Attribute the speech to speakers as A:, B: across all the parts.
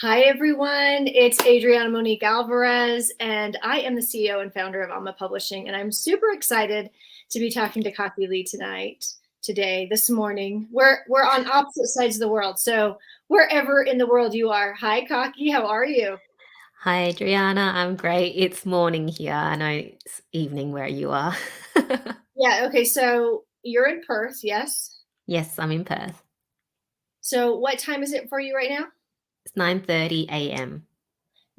A: Hi, everyone. It's Adriana Monique Alvarez, and I am the CEO and founder of Alma Publishing. And I'm super excited to be talking to Kaki today, this morning. We're on opposite sides of the world. So wherever in the world you are. Hi, Kaki. How are you?
B: Hi, Adriana. I'm great. It's morning here. I know it's evening where you are.
A: Yeah. Okay. So you're in Perth, yes?
B: Yes, I'm in Perth.
A: So what time is it for you right now?
B: It's 9:30 a.m.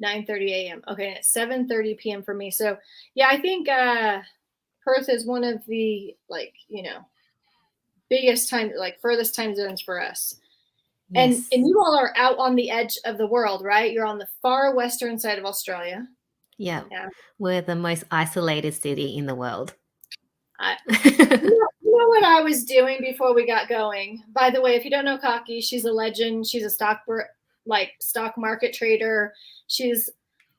A: 9:30 a.m. Okay. It's 7:30 p.m. for me. So yeah, I think Perth is one of the biggest time, like furthest time zones for us. And
B: Yes.
A: you all are out on the edge of the world, right? You're on the far western side of Australia.
B: Yeah.
A: Yeah.
B: We're the most isolated city in the world.
A: I, you know what I was doing before we got going? By the way, if you don't know Kaki, she's a legend. She's a stock market trader. She's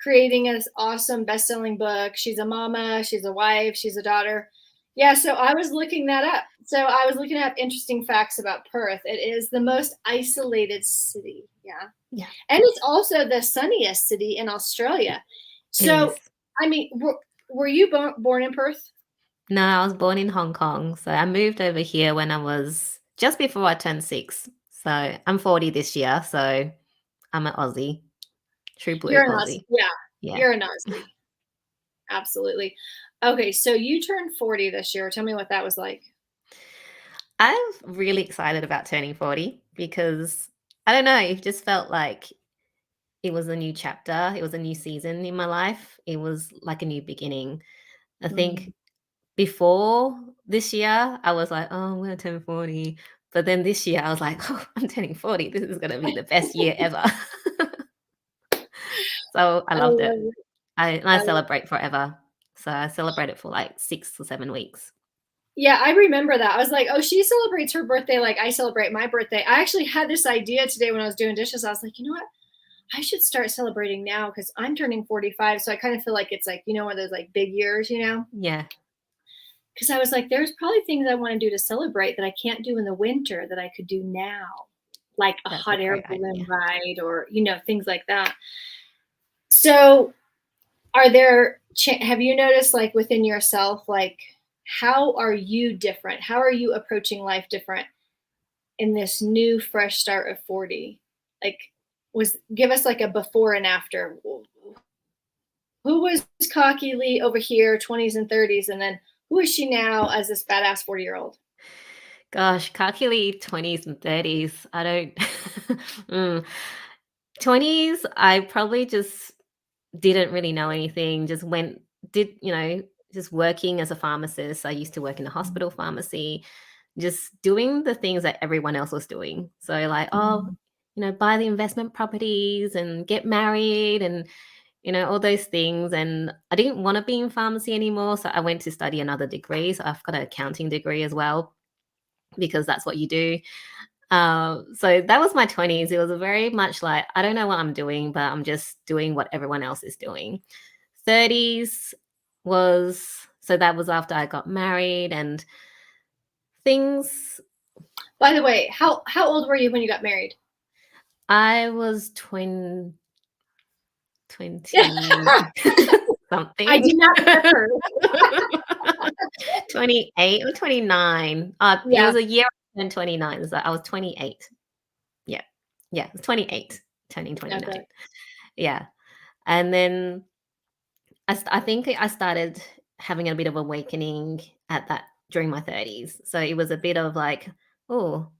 A: creating this awesome best-selling book. She's a mama, she's a wife, she's a daughter. Yeah, so I was looking that up. So I was looking up interesting facts about Perth. It is the most isolated city. Yeah.
B: Yeah,
A: And it's also the sunniest city in Australia.
B: it
A: So,
B: is.
A: I mean, were you born in Perth?
B: No, I was born in Hong Kong. So I moved over here when I was just before I turned 6. So I'm 40 this year. So I'm an Aussie, true blue
A: You're an Aussie.
B: Aussie.
A: Yeah,
B: Yeah.
A: you're an Aussie. Absolutely. Okay, so you turned 40 this year. Tell me what that was like.
B: I'm really excited about turning 40 because I don't know, it just felt like it was a new chapter. It was a new season in my life. It was like a new beginning. I
A: Mm.
B: think before this year, I was like, oh, I'm going to turn 40. But then this year, I was like, oh, I'm turning 40. This is going to be the best year ever. So I
A: I
B: loved
A: love
B: it.
A: it.
B: I
A: I love
B: celebrate forever. So I celebrate it for like 6 or 7 weeks.
A: Yeah, I remember that. I was like, oh, she celebrates her birthday like I celebrate my birthday. I actually had this idea today when I was doing dishes. I was like, you know what? I should start celebrating now because I'm turning 45. So I kind of feel like it's like, one of those like big years.
B: Yeah,
A: Because I was like, there's probably things I want to do to celebrate that I can't do in the winter that I could do now, like a
B: that's a
A: hot air
B: great
A: balloon
B: idea.
A: ride or, things like that. So, have you noticed like within yourself, like, how are you different? How are you approaching life different in this new, fresh start of 40? Like, give us like a before and after. Who was Cocky Lee over here, 20s and 30s, and then who is she now as this badass 40-year-old?
B: Gosh, calculate 20s and 30s. I don't. Mm. 20s, I probably just didn't really know anything, just just working as a pharmacist. I used to work in a hospital pharmacy, just doing the things that everyone else was doing. So like, oh,
A: Mm.
B: buy the investment properties and get married and all those things. And I didn't want to be in pharmacy anymore. So I went to study another degree. So I've got an accounting degree as well, because that's what you do. So that was my 20s. It was very much like, I don't know what I'm doing, but I'm just doing what everyone else is doing. 30s that was after I got married and things.
A: By the way, how old were you when you got married?
B: I was 20
A: I
B: something.
A: did not prep her.
B: 28 or 29. It
A: Yeah.
B: was a year and 29. So I was 28. Yeah. Yeah. I was 28, turning
A: Okay.
B: 29. Yeah. And then I think I started having a bit of awakening at that during my 30s. So it was a bit of like, oh,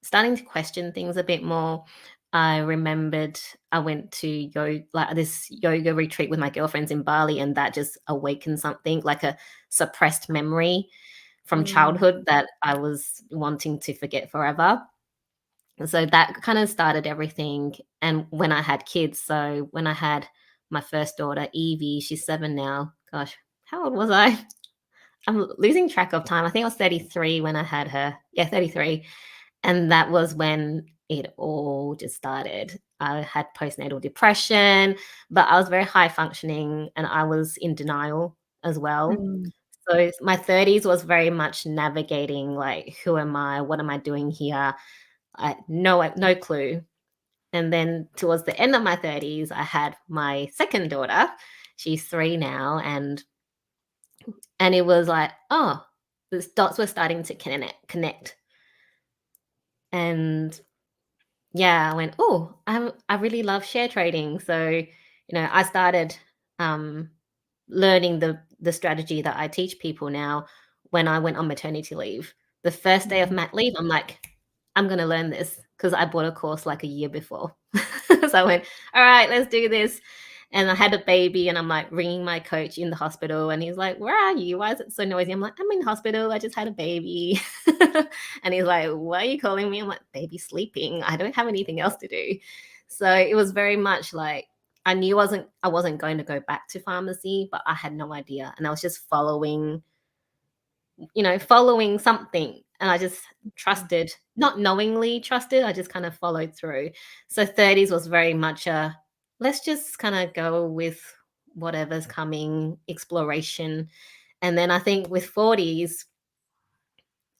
B: starting to question things a bit more. I remembered I went to like this yoga retreat with my girlfriends in Bali, and that just awakened something like a suppressed memory from
A: Mm.
B: childhood that I was wanting to forget forever. So that kind of started everything. And when I had kids, so when I had my first daughter, Evie, she's 7 now. Gosh, how old was I? I'm losing track of time. I think I was 33 when I had her. Yeah, 33. And that was when it all just started. I had postnatal depression, but I was very high functioning and I was in denial as well.
A: Mm.
B: So my 30s was very much navigating like, who am I? What am I doing here? I no clue. And then towards the end of my 30s, I had my second daughter. She's 3 now, and it was like, oh, the dots were starting to connect. And yeah, I went, oh, I really love share trading. So, I started um, learning the strategy that I teach people now when I went on maternity leave. The first day of mat leave, I'm like, I'm going to learn this because I bought a course like a year before. So I went, all right, let's do this. And I had a baby, and I'm like ringing my coach in the hospital, and he's like, where are you? Why is it so noisy? I'm like, I'm in hospital. I just had a baby. And he's like, why are you calling me? I'm like, baby's sleeping. I don't have anything else to do. So it was very much like, I knew I wasn't going to go back to pharmacy, but I had no idea. And I was just following something. And I just trusted, not knowingly trusted, I just kind of followed through. So 30s was very much let's just kind of go with whatever's coming, exploration. And then I think with 40s,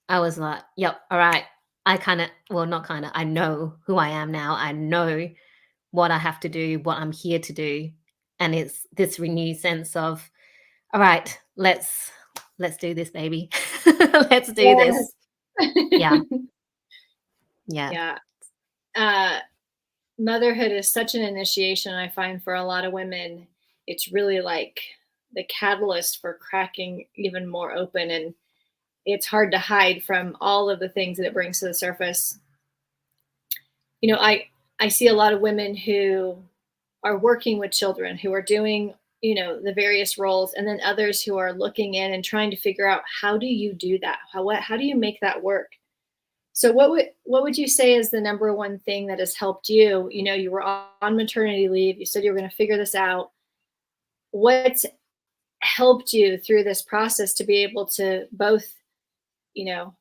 B: I was like, yep, all right. I know who I am now. I know what I have to do, what I'm here to do. And it's this renewed sense of, all right, let's do this, baby. Let's do this. Yeah. Yeah.
A: Yeah. Motherhood is such an initiation, I find, for a lot of women. It's really like the catalyst for cracking even more open, and it's hard to hide from all of the things that it brings to the surface. I see a lot of women who are working with children, who are doing, the various roles, and then others who are looking in and trying to figure out, how do you do that? How do you make that work? So what would you say is the number one thing that has helped you? You were on maternity leave. You said you were going to figure this out. What's helped you through this process to be able to both, you know,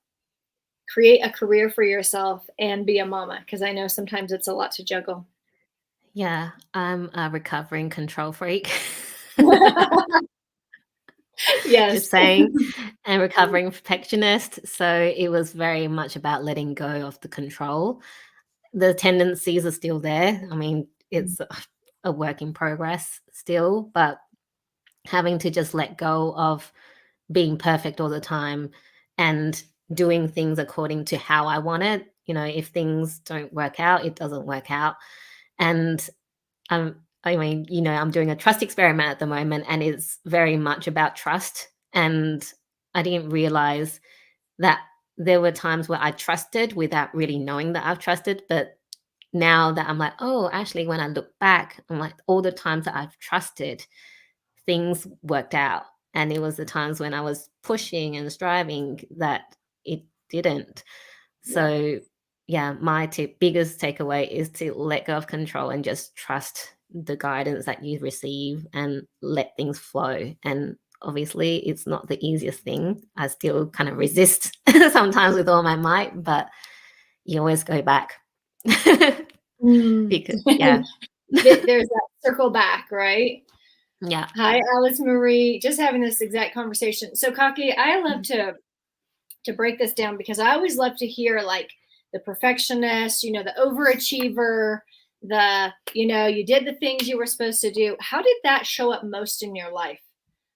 A: create a career for yourself and be a mama? Because I know sometimes it's a lot to juggle.
B: Yeah. I'm a recovering control freak.
A: Yes.
B: Just saying, and recovering perfectionist. So it was very much about letting go of the control. The tendencies are still there. I mean, it's a work in progress still, but having to just let go of being perfect all the time and doing things according to how I want it. If things don't work out, it doesn't work out. And I mean, I'm doing a trust experiment at the moment, and it's very much about trust. And I didn't realize that there were times where I trusted without really knowing that I've trusted. But now that I'm like, oh, actually, when I look back, I'm like, all the times that I've trusted, things worked out. And it was the times when I was pushing and striving that it didn't.
A: Yeah.
B: So, yeah, my biggest takeaway is to let go of control and just trust the guidance that you receive and let things flow. And obviously, it's not the easiest thing. I still kind of resist sometimes with all my might, but you always go back.
A: Mm.
B: Because, yeah.
A: There's that circle back, right?
B: Yeah.
A: Hi, Alice Marie. Just having this exact conversation. So, Kaki, I love to break this down, because I always love to hear like the perfectionist, the overachiever, you did the things you were supposed to do. How did that show up most in your life?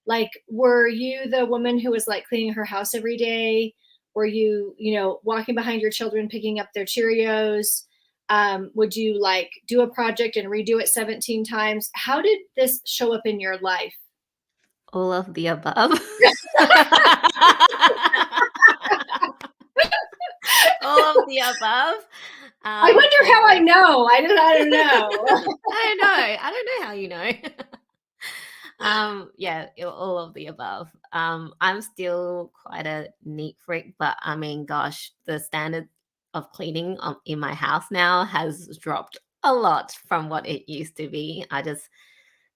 A: Like, were you the woman who was like cleaning her house every day? Were you, walking behind your children, picking up their Cheerios? Would you like do a project and redo it 17 times? How did this show up in your life?
B: All of the above. All of the above.
A: I wonder how I know. I don't know.
B: I don't know how you know. Yeah, all of the above. I'm still quite a neat freak, but I mean, gosh, the standard of cleaning in my house now has dropped a lot from what it used to be. I just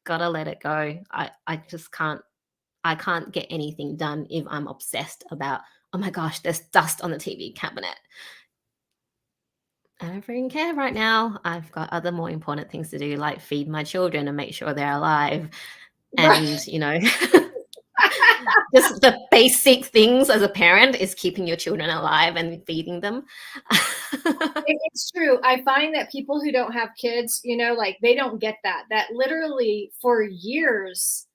B: gotta let it go. I just can't get anything done if I'm obsessed about, oh my gosh, there's dust on the TV cabinet. I don't freaking care right now. I've got other more important things to do, like feed my children and make sure they're alive.
A: Right.
B: And, just the basic things as a parent is keeping your children alive and feeding them.
A: It's true. I find that people who don't have kids, like they don't get that literally for years,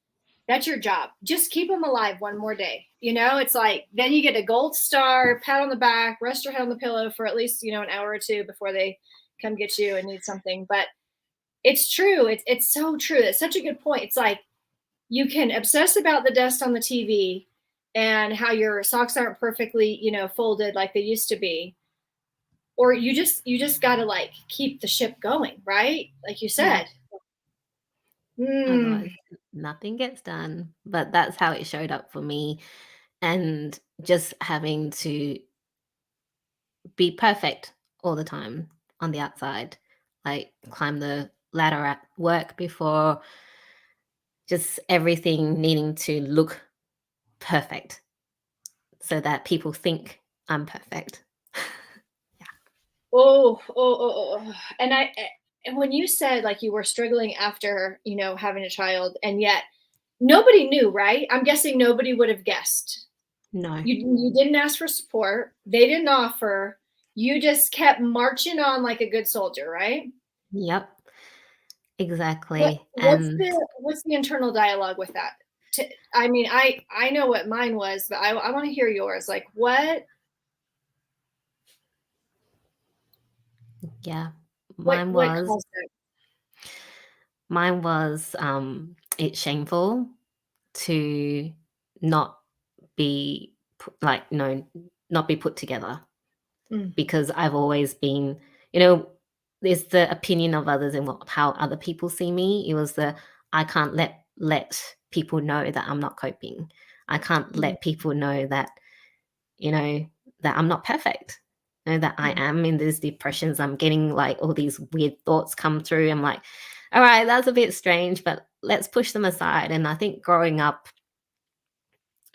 A: that's your job. Just keep them alive one more day. It's like, then you get a gold star, pat on the back, rest your head on the pillow for at least, an hour or two before they come get you and need something. But it's true. It's so true. It's such a good point. It's like, you can obsess about the dust on the TV and how your socks aren't perfectly, folded like they used to be. Or you just got to like keep the ship going, right? Like you said.
B: Otherwise, nothing gets done. But that's how it showed up for me. And just having to be perfect all the time on the outside, like climb the ladder at work before, just everything needing to look perfect so that people think I'm perfect.
A: Oh. And when you said like you were struggling after, having a child, and yet nobody knew, right? I'm guessing nobody would have guessed.
B: No.
A: You didn't ask for support. They didn't offer. You just kept marching on like a good soldier, right?
B: Yep. Exactly.
A: What's the internal dialogue with that? I mean, I know what mine was, but I want to hear yours. Like what?
B: Yeah.
A: What caused it?
B: Mine was it's shameful to not be not be put together, because I've always been, there's the opinion of others and how other people see me. It was I can't let people know that I'm not coping. I can't let people know that, that I'm not perfect. That I am in these depressions. I'm getting like all these weird thoughts come through. I'm like, all right, that's a bit strange, but let's push them aside. And I think growing up,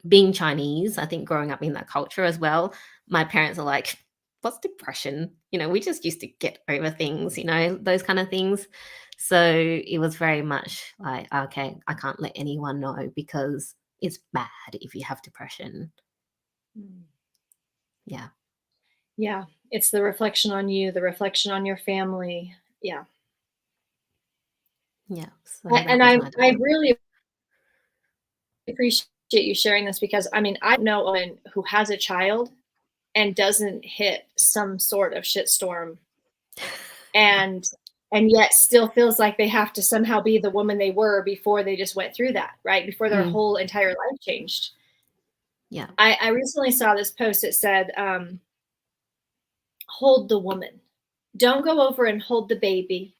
B: being Chinese, I think growing up in that culture as well, my parents are like, what's depression? We just used to get over things, those kind of things. So it was very much like, okay, I can't let anyone know because it's bad if you have depression. Yeah.
A: Yeah. It's the reflection on you, the reflection on your family. Yeah.
B: Yeah. So
A: And I really appreciate you sharing this, because I mean, I know a woman who has a child and doesn't hit some sort of shitstorm, and yet still feels like they have to somehow be the woman they were before they just went through that, right? Before their whole entire life changed.
B: Yeah.
A: I recently saw this post. It said, hold the woman. Don't go over and hold the baby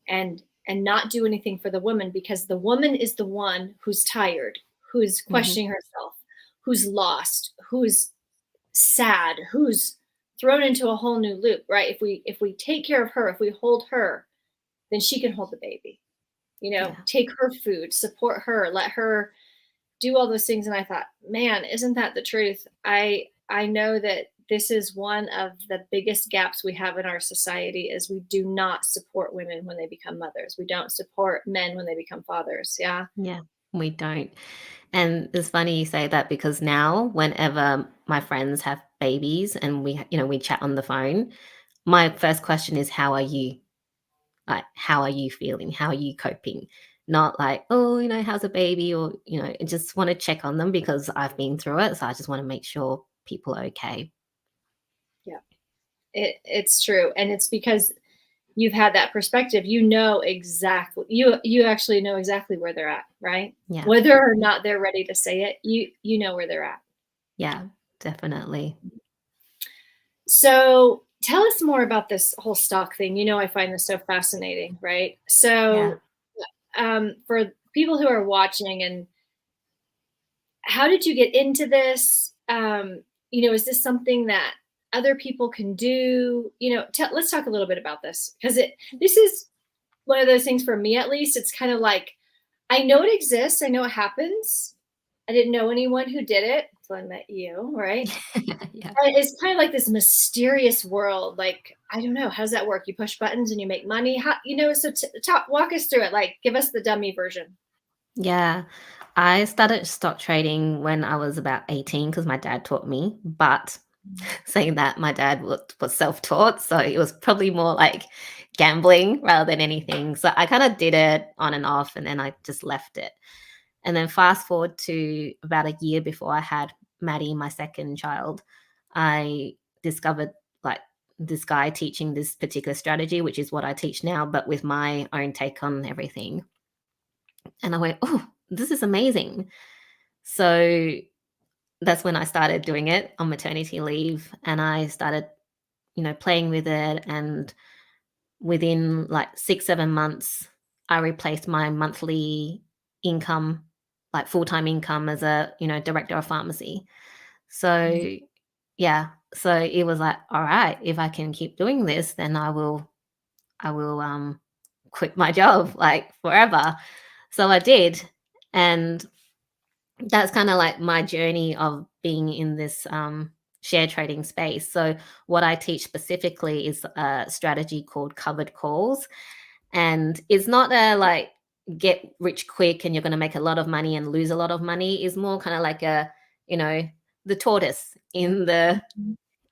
A: and not do anything for the woman, because the woman is the one who's tired, who's questioning herself, who's lost, who's sad, who's thrown into a whole new loop, right? If we take care of her, if we hold her, then she can hold the baby. Take her food, support her, let her do all those things. And I thought, man, isn't that the truth? I know that this is one of the biggest gaps we have in our society, is we do not support women when they become mothers. We don't support men when they become fathers. Yeah.
B: Yeah, we don't. And it's funny you say that, because now whenever my friends have babies and we chat on the phone, my first question is, how are you? Like, how are you feeling? How are you coping? Not like, oh, how's a baby? Or, I just want to check on them because I've been through it. So I just want to make sure people are okay.
A: Yeah, it's true. And it's because you've had that perspective. Exactly, you actually know exactly where they're at, right?
B: Yeah.
A: Whether or not they're ready to say it, you know where they're at.
B: Yeah, definitely.
A: So tell us more about this whole stock thing. I find this so fascinating, right? So for people who are watching, and how did you get into this? Is this something that other people can do? Let's talk a little bit about this, because this is one of those things, for me at least. It's kind of like, I know it exists, I know it happens. I didn't know anyone who did it until I met you, right?
B: Yeah.
A: It's kind of like this mysterious world. Like, I don't know, how does that work? You push buttons and you make money? How, so walk us through it. Like, give us the dummy version.
B: Yeah. I started stock trading when I was about 18 because my dad taught me. But saying that, my dad was self-taught, so it was probably more like gambling rather than anything. So I kind of did it on and off, and then I just left it. And then fast forward to about a year before I had Maddie, my second child, I discovered like this guy teaching this particular strategy, which is what I teach now, but with my own take on everything. And I went, oh, this is amazing. So that's when I started doing it on maternity leave, and I started, playing with it. And within like 6, 7 months, I replaced my monthly income, like full-time income as a, director of pharmacy. So yeah, so it was like, all right, if I can keep doing this, then I will quit my job like forever. So I did. And that's kind of like my journey of being in this share trading space. So what I teach specifically is a strategy called covered calls. And it's not a like get rich quick and you're going to make a lot of money and lose a lot of money. It's more kind of like a, you know, the tortoise in the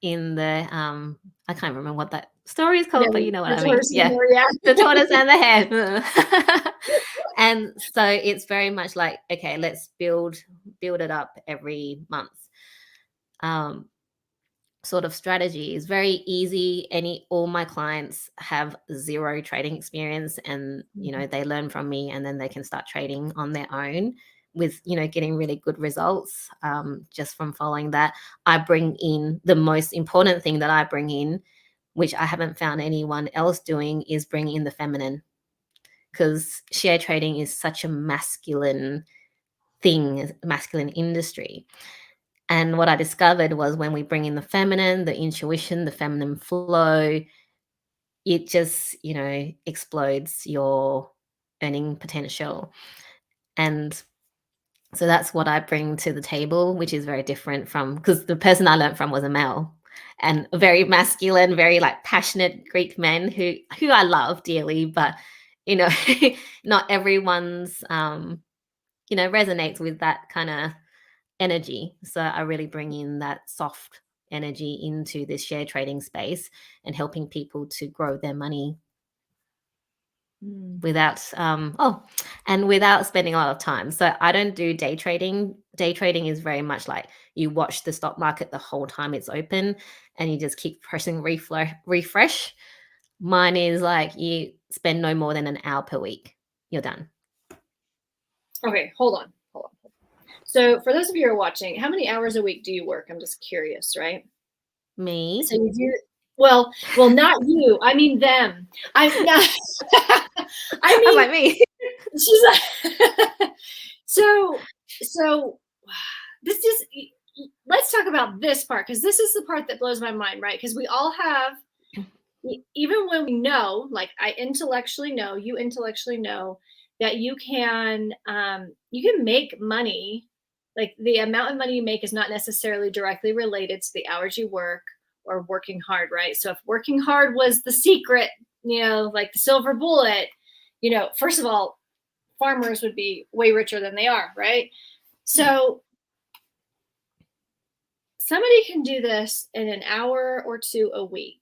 B: I can't remember what that story is
A: Yeah,
B: called, but you know what
A: the
B: I mean.
A: tortoise and
B: Yeah.
A: the yeah.
B: The tortoise and the hare. And so it's very much like, okay, let's build it up every month. Um, Sort of strategy is very easy. All my clients have zero trading experience, and they learn from me, and then they can start trading on their own with getting really good results just from following that. I bring in the most important thing that I bring in, which I haven't found anyone else doing, is bring in the feminine, because share trading is such a masculine thing, masculine industry. And what I discovered was when we bring in the feminine, the intuition, the feminine flow, it just, explodes your earning potential. And so that's what I bring to the table, which is very different from, because the person I learned from was a male and a very masculine, very like passionate Greek men who I love dearly, but you know, not everyone's resonates with that kind of energy. So I really bring in that soft energy into this share trading space and helping people to grow their money without and without spending a lot of time. So I don't do day trading. Day trading is very much like you watch the stock market the whole time it's open and you just keep pressing refresh. Mine is like you spend no more than an hour per week. You're done.
A: Okay, hold on. So for those of you who are watching, how many hours a week do you work? I'm just curious, right?
B: Me?
A: So you do well, not you. I mean them. I'm not I
B: I'm
A: mean
B: like me.
A: she's like so this is let's talk about this part, because this is the part that blows my mind, right? Because we all have, even when we know, like I intellectually know, you intellectually know that you can make money. Like the amount of money you make is not necessarily directly related to the hours you work or working hard, right? So if working hard was the secret, like the silver bullet, first of all, farmers would be way richer than they are, right? So somebody can do this in an hour or two a week,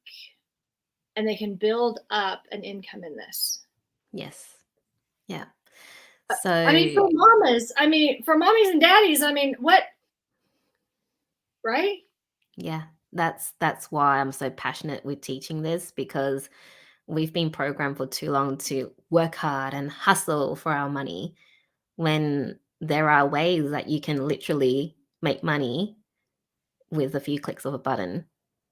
A: and they can build up an income in this.
B: Yes. Yeah. So
A: For mommies and daddies, what, right?
B: yeah, that's why I'm so passionate with teaching this, because we've been programmed for too long to work hard and hustle for our money, when there are ways that you can literally make money with a few clicks of a button.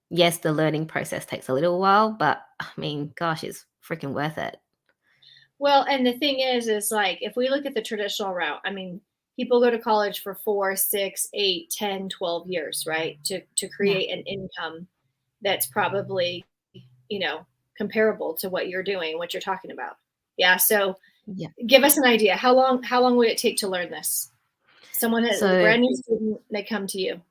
B: Yes, the learning process takes a little while, but I mean, gosh, it's freaking worth it.
A: Well, and the thing is like, if we look at the traditional route, people go to college for 4, 6, 8, 10, 12 years, right? To create an income that's probably, comparable to what you're doing, what you're talking about. Yeah. So give us an idea. How long would it take to learn this? Someone has a brand new student, they come to you.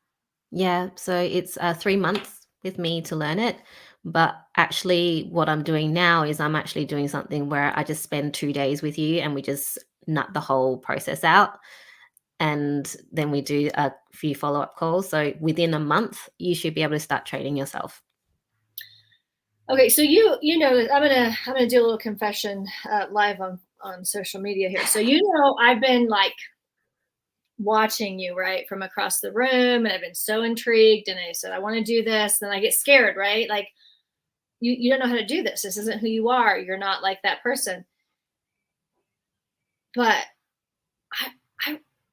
B: Yeah, so it's 3 months with me to learn it. But actually, what I'm doing now is I'm actually doing something where I just spend 2 days with you and we just nut the whole process out. and then we do a few follow-up calls. So within a month, you should be able to start trading yourself.
A: Okay, so you know, I'm gonna do a little confession live on social media here. So I've been like watching you, right, from across the room, and I've been so intrigued, and I said I want to do this, then I get scared, right? Like you don't know how to do this. This isn't who you are. You're not like that person. But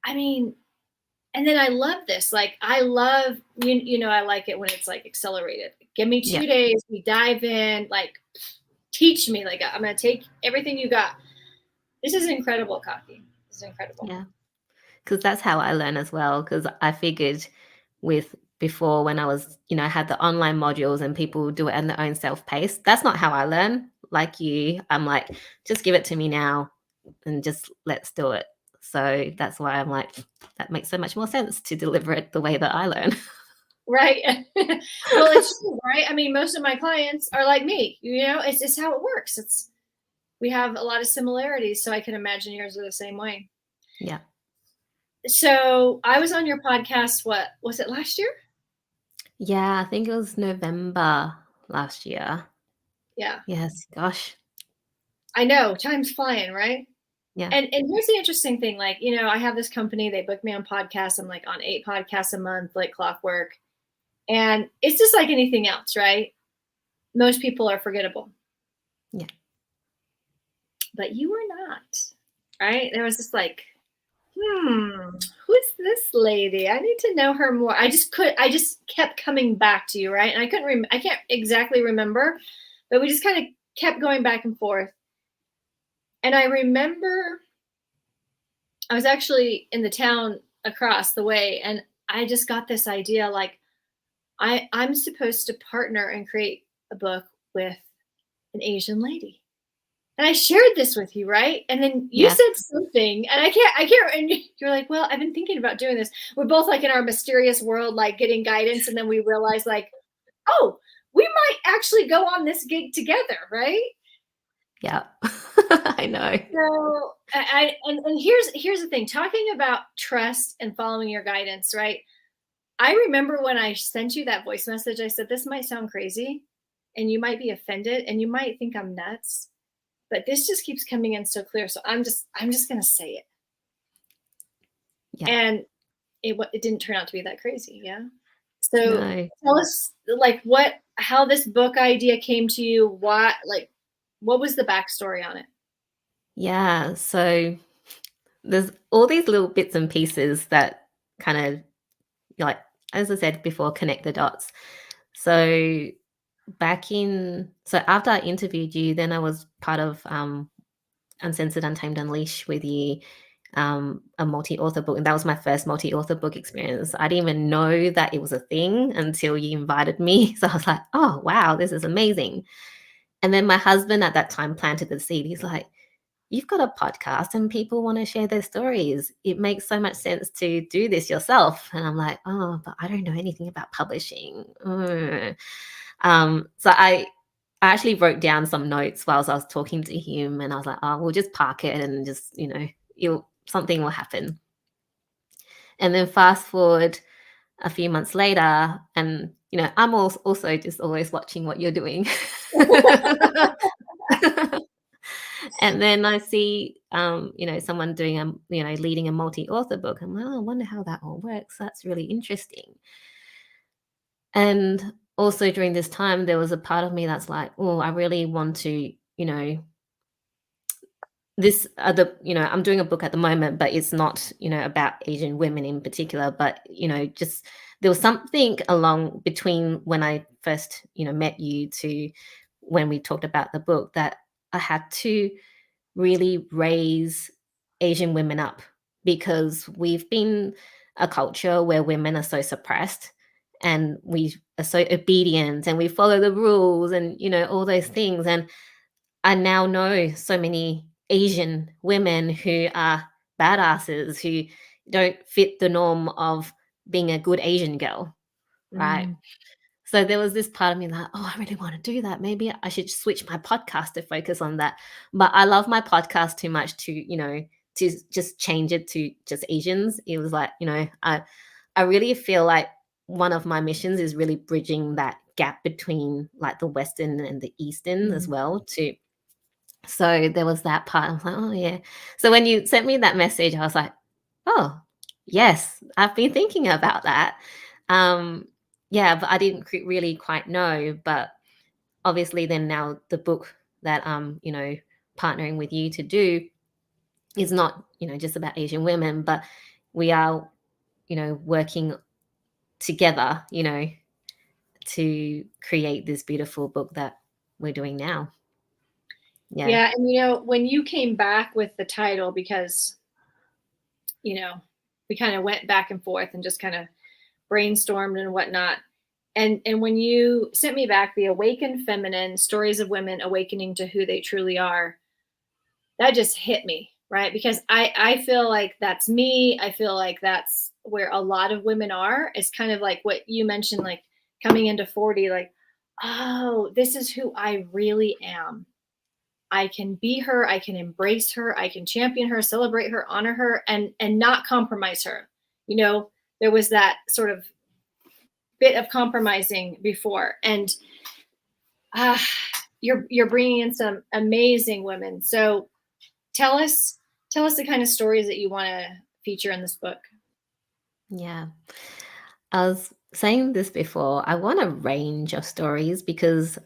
A: I mean, and then I love this. Like I love I like it when it's like accelerated. Give me 2 days, we dive in, like teach me. Like I'm gonna take everything you got. This is incredible, Kaki. This is incredible.
B: Yeah. Because that's how I learn as well. Because I figured before when I was, I had the online modules and people do it at their own self-paced. That's not how I learn. Like you, I'm like, just give it to me now and just let's do it. So that's why I'm like, that makes so much more sense to deliver it the way that I learn.
A: Right. Well, it's true, right? I mean, most of my clients are like me. It's how it works. We have a lot of similarities, so I can imagine yours are the same way.
B: Yeah.
A: So I was on your podcast, what was it, last year?
B: Yeah, I think it was November last year.
A: Yeah.
B: Yes, gosh.
A: I know, time's flying, right?
B: Yeah.
A: And here's the interesting thing, like, I have this company, they book me on podcasts. I'm like on 8 podcasts a month, like clockwork. And it's just like anything else, right? Most people are forgettable.
B: Yeah.
A: But you were not, right? There was just like, who's this lady? I need to know her more. I just kept coming back to you, right? And I can't exactly remember, but we just kind of kept going back and forth. And I remember I was actually in the town across the way, and I just got this idea, like I'm supposed to partner and create a book with an Asian lady. And I shared this with you, right? And then you said something, and I can't, and you're like, well, I've been thinking about doing this. We're both like in our mysterious world, like getting guidance. And then we realize like, oh, we might actually go on this gig together, right?
B: Yeah. I know.
A: So and here's the thing, talking about trust and following your guidance, right? I remember when I sent you that voice message, I said, this might sound crazy and you might be offended and you might think I'm nuts, but this just keeps coming in so clear. So I'm just going to say it.
B: Yeah.
A: And it didn't turn out to be that crazy. Yeah. So
B: No.
A: tell us like how this book idea came to you. What was the backstory on it?
B: Yeah. So there's all these little bits and pieces that kind of, like, as I said before, connect the dots. So after I interviewed you, then I was part of Uncensored, Untamed, Unleashed with you, a multi-author book. And that was my first multi-author book experience. I didn't even know that it was a thing until you invited me. So I was like, oh, wow, this is amazing. And then my husband at that time planted the seed. He's like, you've got a podcast and people want to share their stories. It makes so much sense to do this yourself. And I'm like, oh, but I don't know anything about publishing. So I actually wrote down some notes whilst I was talking to him, and I was like, oh, we'll just park it and just, something will happen. And then fast forward a few months later, and, I'm also just always watching what you're doing. And then I see, someone doing leading a multi-author book. I'm like, oh, I wonder how that all works. That's really interesting. And also during this time, there was a part of me that's like, oh, I really want to, this other, I'm doing a book at the moment, but it's not, about Asian women in particular, but, just there was something along between when I first, met you to when we talked about the book that I had to really raise Asian women up, because we've been a culture where women are so suppressed and we are so obedient and we follow the rules and, all those things. And I now know so many Asian women who are badasses, who don't fit the norm of being a good Asian girl, right? So there was this part of me like, oh, I really want to do that. Maybe I should switch my podcast to focus on that. But I love my podcast too much to, to just change it to just Asians. It was like, I really feel like one of my missions is really bridging that gap between like the Western and the Eastern as well too. So there was that part. I was like, oh yeah. So when you sent me that message, I was like, oh yes, I've been thinking about that. Yeah, but I didn't really quite know. But obviously, then now the book that partnering with you to do is not just about Asian women, but we are working together, to create this beautiful book that we're doing now.
A: Yeah. And when you came back with the title, because we kind of went back and forth and just kind of brainstormed and whatnot. And when you sent me back the Awakened Feminine, Stories of Women Awakening to Who They Truly Are, that just hit me, right? Because I feel like that's me. I feel like that's where a lot of women are. It's kind of like what you mentioned, like coming into 40, like, oh, this is who I really am. I can be her, I can embrace her, I can champion her, celebrate her, honor her, and not compromise her. There was that sort of bit of compromising before, and you're bringing in some amazing women. So tell us the kind of stories that you want to feature in this book.
B: Yeah. I was saying this before. I want a range of stories because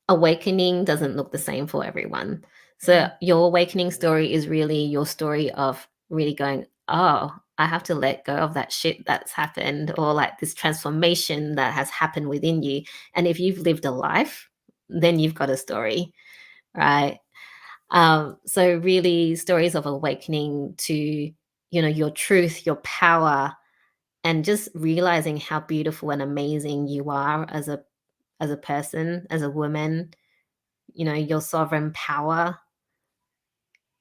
B: awakening doesn't look the same for everyone. So your awakening story is really your story of really going, oh, I have to let go of that shit that's happened, or like this transformation that has happened within you. And if you've lived a life, then you've got a story, right? So really stories of awakening to, your truth, your power, and just realizing how beautiful and amazing you are as a person, as a woman, your sovereign power.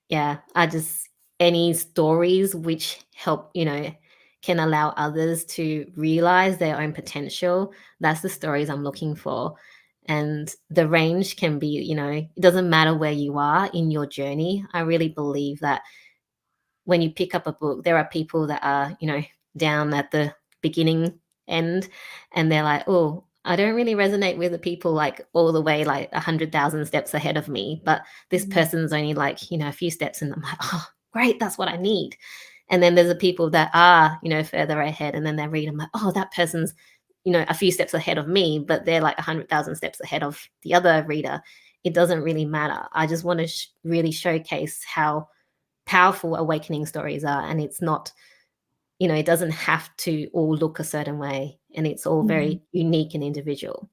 B: Yeah, I just any stories which help, can allow others to realize their own potential. That's the stories I'm looking for. And the range can be, it doesn't matter where you are in your journey. I really believe that when you pick up a book, there are people that are, down at the beginning end, and they're like, oh, I don't really resonate with the people like all the way like 100,000 steps ahead of me, but this person's only like, a few steps, and I'm like, oh, great, that's what I need. And then there's the people that are, further ahead, and then they read, I'm like, oh, that person's, a few steps ahead of me, but they're like 100,000 steps ahead of the other reader. It doesn't really matter. I just want to really showcase how powerful awakening stories are, and it's not, it doesn't have to all look a certain way, and it's all very unique and individual.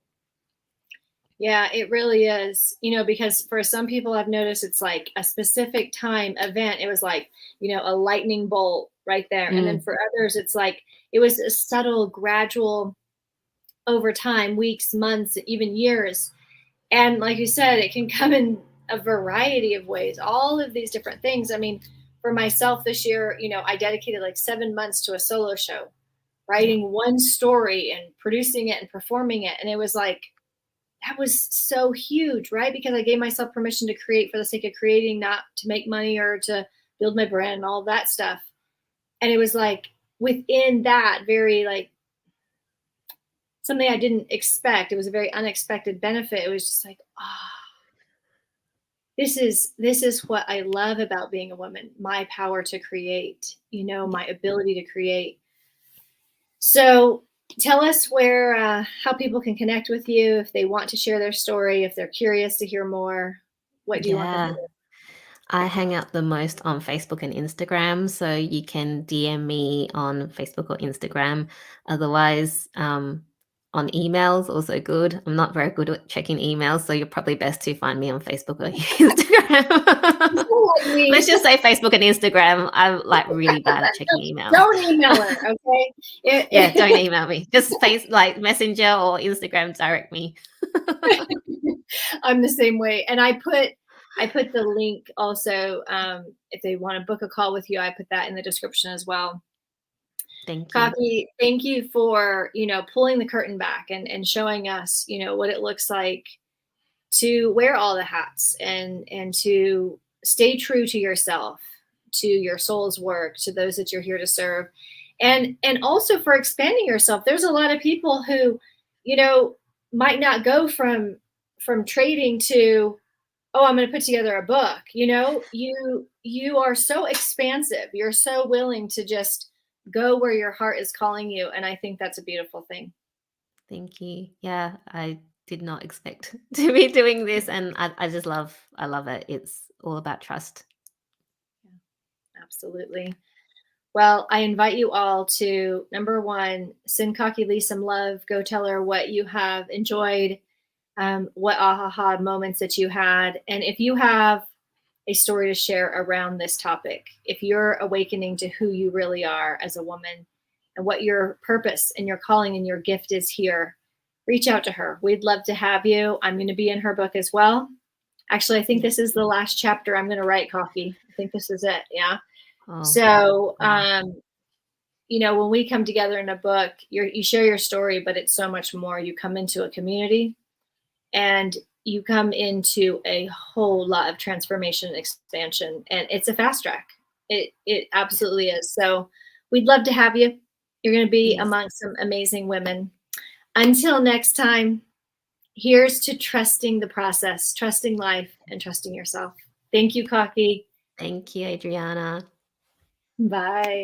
A: Yeah, it really is. Because for some people, I've noticed it's like a specific time event. It was like, a lightning bolt right there. And then for others, it's like it was a subtle, gradual over time, weeks, months, even years. And like you said, it can come in a variety of ways, all of these different things. I mean, for myself this year, I dedicated like 7 months to a solo show, writing one story and producing it and performing it. And it was like, that was so huge, right? Because I gave myself permission to create for the sake of creating, not to make money or to build my brand and all that stuff. And it was like within that very like something I didn't expect. It was a very unexpected benefit. It was just like, this is what I love about being a woman, my power to create, my ability to create. So tell us how people can connect with you if they want to share their story, if they're curious to hear more. What do you want them to
B: Yeah.
A: do?
B: I hang out the most on Facebook and Instagram, so you can DM me on Facebook or Instagram. Otherwise, on emails, also good. I'm not very good at checking emails, so you're probably best to find me on Facebook or Instagram.
A: Like
B: Let's
A: me.
B: just say Facebook and Instagram. I'm like really bad at checking emails.
A: Don't email her, okay?
B: Yeah, don't email me. Just like Messenger or Instagram direct me.
A: I'm the same way. And I put the link also, if they want to book a call with you, I put that in the description as well.
B: Thank you.
A: Kaki, thank you for, pulling the curtain back and showing us, what it looks like to wear all the hats and to stay true to yourself, to your soul's work, to those that you're here to serve, and also for expanding yourself. There's a lot of people who, you know, might not go from trading to, oh, I'm going to put together a book. You know, you are so expansive. You're so willing to just go where your heart is calling you, and I think that's a beautiful thing.
B: Thank you. Yeah, I did not expect to be doing this, and I just I love it. It's all about trust.
A: Absolutely. Well, I invite you all to, number one, send Kaki Lee some love. Go tell her what you have enjoyed, what aha moments that you had. And if you have a story to share around this topic, if you're awakening to who you really are as a woman and what your purpose and your calling and your gift is here, reach out to her. We'd love to have you. I'm going to be in her book as well. Actually, I think
B: Yeah.
A: this is the last chapter I'm going to write, Kaki. I think this is it. Yeah.
B: Oh,
A: So,
B: wow.
A: you know, when we come together in a book, you share your story, but it's so much more. You come into a community and you come into a whole lot of transformation and expansion, and it's a fast track. It
B: Yeah.
A: absolutely is. So we'd love to have you. You're going to be
B: Yes.
A: amongst some amazing women. Until next time, here's to trusting the process, trusting life, and trusting yourself. Thank you, Kaki.
B: Thank you, Adriana.
A: Bye.